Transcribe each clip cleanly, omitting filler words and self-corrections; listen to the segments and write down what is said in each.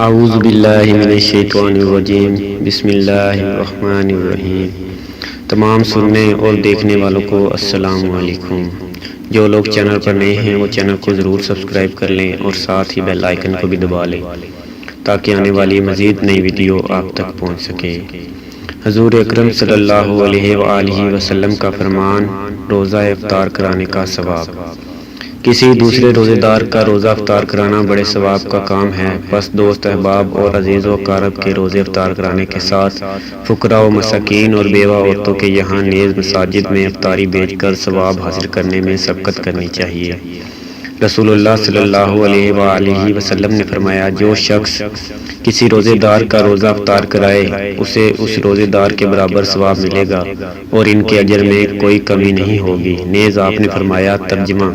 اعوذ باللہ من الشیطان الرجیم، بسم اللہ الرحمن الرحیم۔ تمام سننے اور دیکھنے والوں کو السلام علیکم۔ جو لوگ چینل پر نئے ہیں وہ چینل کو ضرور سبسکرائب کر لیں اور ساتھ ہی بیل آئیکن کو بھی دبا لیں تاکہ آنے والی مزید نئی ویڈیو آپ تک پہنچ سکے۔ حضور اکرم صلی اللہ علیہ وآلہ وسلم کا فرمان، روزہ افطار کرانے کا ثواب۔ کسی دوسرے روزے دار کا روزہ افطار کرانا بڑے ثواب کا کام ہے، پس دوست احباب اور عزیز و اقارب کے روزے افطار کرانے کے ساتھ فقراء و مساکین اور بیوہ عورتوں کے یہاں نیز مساجد میں افطاری بیچ کر ثواب حاصل کرنے میں سبقت کرنی چاہیے۔ رسول اللہ صلی اللہ علیہ وآلہ وسلم نے فرمایا، جو شخص کسی روزے دار کا روزہ افطار کرائے اسے اس روزے دار کے برابر ثواب ملے گا اور ان کے اجر میں کوئی کمی نہیں ہوگی۔ نیز آپ نے فرمایا، ترجمہ: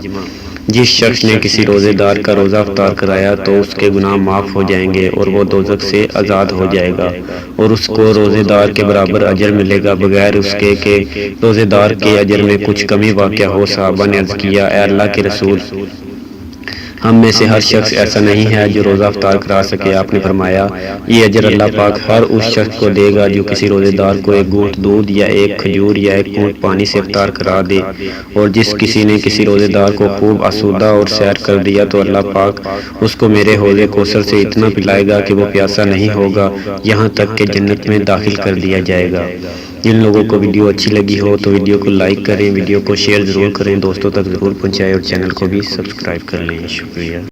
جس شخص نے کسی روزے دار کا روزہ افطار کرایا تو اس کے گناہ معاف ہو جائیں گے اور وہ دوزخ سے آزاد ہو جائے گا اور اس کو روزے دار کے برابر اجر ملے گا بغیر اس کے کہ روزے دار کے اجر میں کچھ کمی واقع ہو۔ صحابہ نے عرض کیا، اے اللہ کے رسول، ہم میں سے ہر شخص ایسا نہیں ہے جو روزہ افطار کرا سکے۔ آپ نے فرمایا، یہ اجر اللہ پاک ہر اس شخص کو دے گا جو کسی روزے دار کو ایک گھونٹ دودھ یا ایک کھجور یا ایک گھونٹ پانی سے افطار کرا دے، اور جس کسی نے کسی روزے دار کو خوب آسودہ اور سیر کر دیا تو اللہ پاک اس کو میرے حوض کوثر سے اتنا پلائے گا کہ وہ پیاسا نہیں ہوگا یہاں تک کہ جنت میں داخل کر دیا جائے گا۔ جن لوگوں کو ویڈیو اچھی لگی ہو تو ویڈیو کو لائک کریں، ویڈیو کو شیئر ضرور کریں، دوستوں تک ضرور پہنچائیں اور چینل کو بھی سبسکرائب کر لیں۔ شکریہ۔